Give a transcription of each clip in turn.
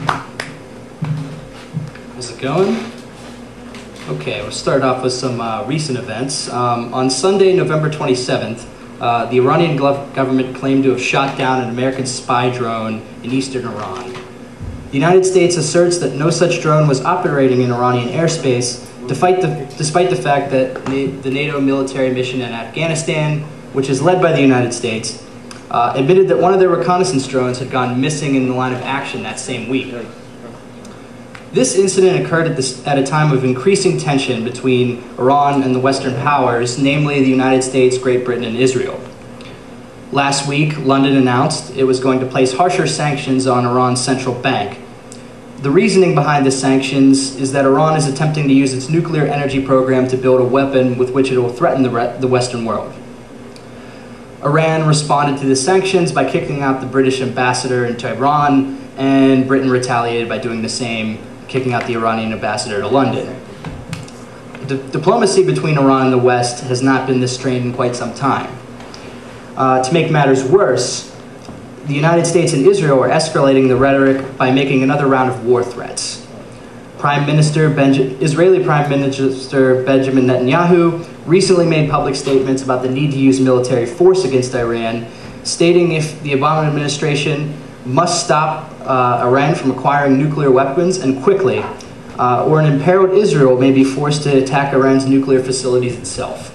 How's it going? Okay, we'll start off with some recent events. On Sunday, November 27th, the Iranian government claimed to have shot down an American spy drone in eastern Iran. The United States asserts that no such drone was operating in Iranian airspace, despite the fact that the NATO military mission in Afghanistan, which is led by the United States, admitted that one of their reconnaissance drones had gone missing in the line of action that same week. This incident occurred at a time of increasing tension between Iran and the Western powers, namely the United States, Great Britain, and Israel. Last week, London announced it was going to place harsher sanctions on Iran's central bank. The reasoning behind the sanctions is that Iran is attempting to use its nuclear energy program to build a weapon with which it will threaten the Western world. Iran responded to the sanctions by kicking out the British ambassador in Tehran, and Britain retaliated by doing the same, kicking out the Iranian ambassador to London. Diplomacy between Iran and the West has not been this strained in quite some time. To make matters worse, the United States and Israel are escalating the rhetoric by making another round of war threats. Israeli Prime Minister Benjamin Netanyahu recently made public statements about the need to use military force against Iran, stating if the Obama administration must stop Iran from acquiring nuclear weapons, and quickly, or an imperiled Israel may be forced to attack Iran's nuclear facilities itself.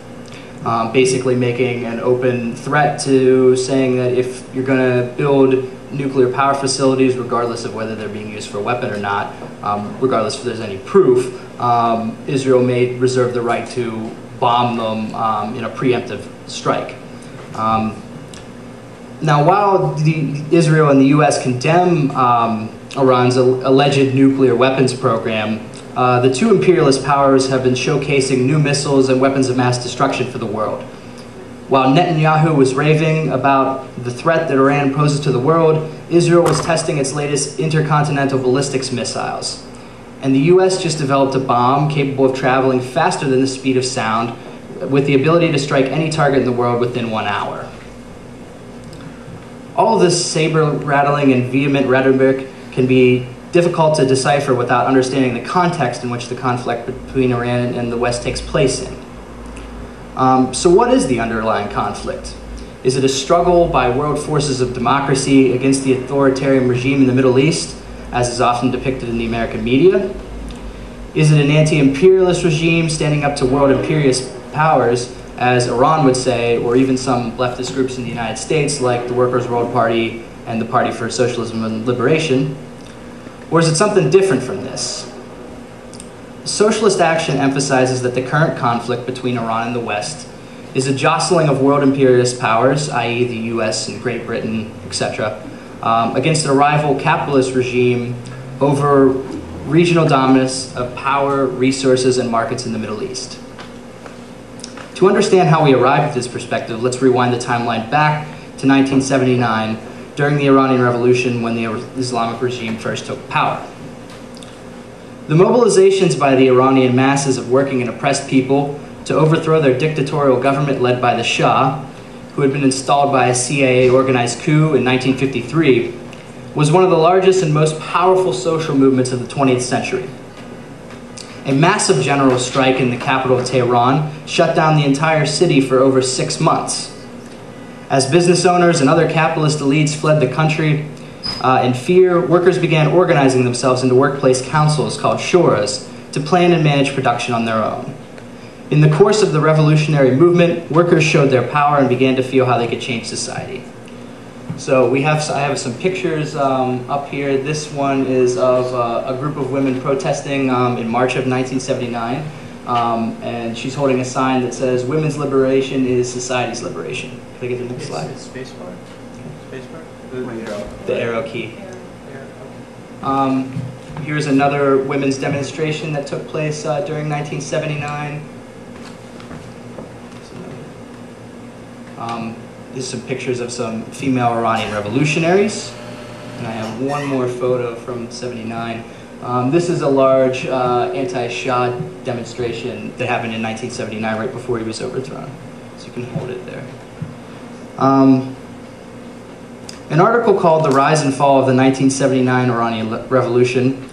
Basically making an open threat to saying that if you're going to build nuclear power facilities, regardless of whether they're being used for a weapon or not, regardless if there's any proof, Israel may reserve the right to bomb them in a preemptive strike. Now, while Israel and the US condemn Iran's alleged nuclear weapons program, the two imperialist powers have been showcasing new missiles and weapons of mass destruction for the world. While Netanyahu was raving about the threat that Iran poses to the world, Israel was testing its latest intercontinental ballistics missiles. And the US just developed a bomb capable of traveling faster than the speed of sound, with the ability to strike any target in the world within 1 hour. All of this saber-rattling and vehement rhetoric can be difficult to decipher without understanding the context in which the conflict between Iran and the West takes place in. So what is the underlying conflict? Is it a struggle by world forces of democracy against the authoritarian regime in the Middle East, as is often depicted in the American media? Is it an anti-imperialist regime standing up to world imperialist powers, as Iran would say, or even some leftist groups in the United States, like the Workers' World Party and the Party for Socialism and Liberation? Or is it something different from this? Socialist action emphasizes that the current conflict between Iran and the West is a jostling of world imperialist powers, i.e. the US and Great Britain, etc., against a rival capitalist regime over regional dominance of power, resources, and markets in the Middle East. To understand how we arrived at this perspective, let's rewind the timeline back to 1979, during the Iranian Revolution, when the Islamic regime first took power. The mobilizations by the Iranian masses of working and oppressed people to overthrow their dictatorial government led by the Shah, who had been installed by a CIA-organized coup in 1953, was one of the largest and most powerful social movements of the 20th century. A massive general strike in the capital of Tehran shut down the entire city for over 6 months. As business owners and other capitalist elites fled the country in fear, workers began organizing themselves into workplace councils called shuras to plan and manage production on their own. In the course of the revolutionary movement, workers showed their power and began to feel how they could change society. So I have some pictures up here. This one is of a group of women protesting in March of 1979. And she's holding a sign that says, "Women's liberation is society's liberation." Can I get the next slide? Spacebar? The arrow key. Here's another women's demonstration that took place during 1979. These are some pictures of some female Iranian revolutionaries. And I have one more photo from '79. This is a large anti-Shah demonstration that happened in 1979, right before he was overthrown. So you can hold it there. An article called The Rise and Fall of the 1979 Iranian Revolution,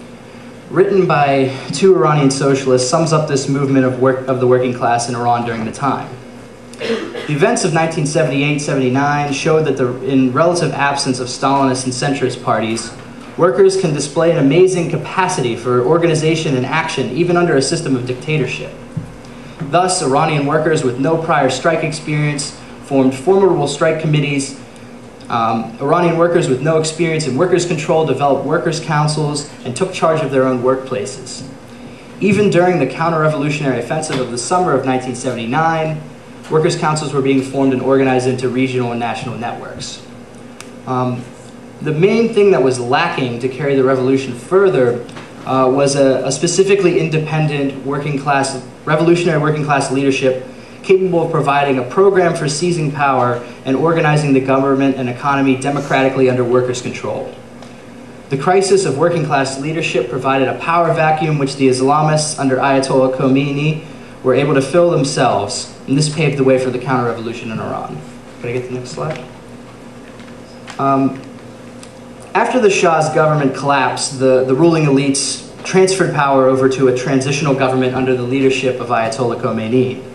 written by two Iranian socialists, sums up this movement of the working class in Iran during the time. The events of 1978-79 showed that in relative absence of Stalinist and centrist parties, workers can display an amazing capacity for organization and action even under a system of dictatorship. Thus, Iranian workers with no prior strike experience formed formidable strike committees. Iranian workers with no experience in workers' control developed workers' councils and took charge of their own workplaces. Even during the counter-revolutionary offensive of the summer of 1979, workers' councils were being formed and organized into regional and national networks. The main thing that was lacking to carry the revolution further was a specifically independent revolutionary working class leadership capable of providing a program for seizing power and organizing the government and economy democratically under workers' control. The crisis of working class leadership provided a power vacuum which the Islamists under Ayatollah Khomeini were able to fill themselves, and this paved the way for the counter-revolution in Iran. Can I get the next slide? After the Shah's government collapsed, the ruling elites transferred power over to a transitional government under the leadership of Ayatollah Khomeini.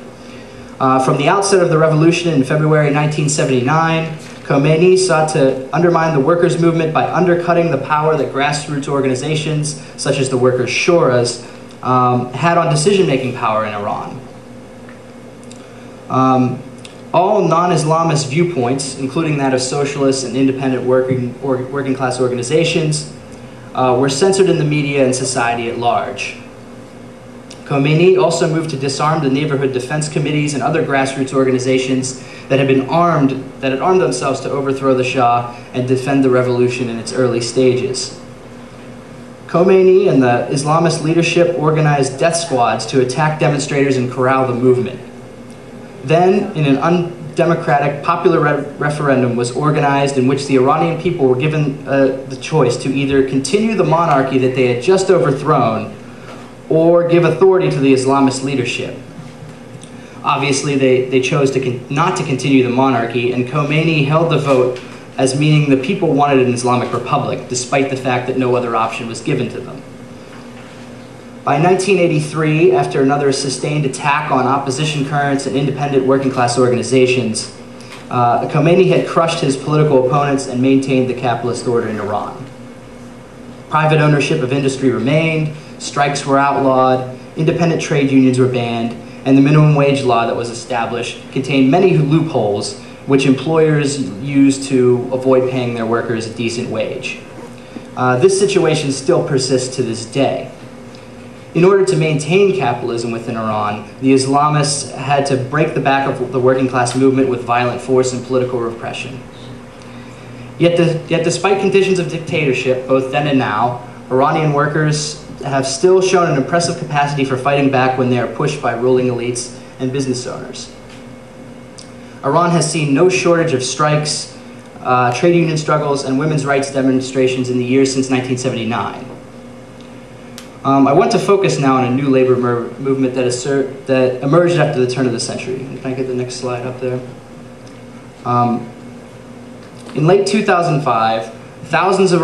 From the outset of the revolution in February 1979, Khomeini sought to undermine the workers' movement by undercutting the power that grassroots organizations, such as the workers' shuras, had on decision-making power in Iran. All non-Islamist viewpoints, including that of socialists and independent working class organizations, were censored in the media and society at large. Khomeini also moved to disarm the neighborhood defense committees and other grassroots organizations that had armed themselves to overthrow the Shah and defend the revolution in its early stages. Khomeini and the Islamist leadership organized death squads to attack demonstrators and corral the movement. Then, in an undemocratic popular referendum was organized in which the Iranian people were given the choice to either continue the monarchy that they had just overthrown or give authority to the Islamist leadership. Obviously, they chose not to continue the monarchy, and Khomeini held the vote as meaning the people wanted an Islamic republic, despite the fact that no other option was given to them. By 1983, after another sustained attack on opposition currents and independent working class organizations, Khomeini had crushed his political opponents and maintained the capitalist order in Iran. Private ownership of industry remained, strikes were outlawed, independent trade unions were banned, and the minimum wage law that was established contained many loopholes which employers used to avoid paying their workers a decent wage. This situation still persists to this day. In order to maintain capitalism within Iran, the Islamists had to break the back of the working class movement with violent force and political repression. Yet despite conditions of dictatorship, both then and now, Iranian workers have still shown an impressive capacity for fighting back when they are pushed by ruling elites and business owners. Iran has seen no shortage of strikes, trade union struggles, and women's rights demonstrations in the years since 1979. I want to focus now on a new labor movement that emerged after the turn of the century. Can I get the next slide up there? In late 2005, thousands of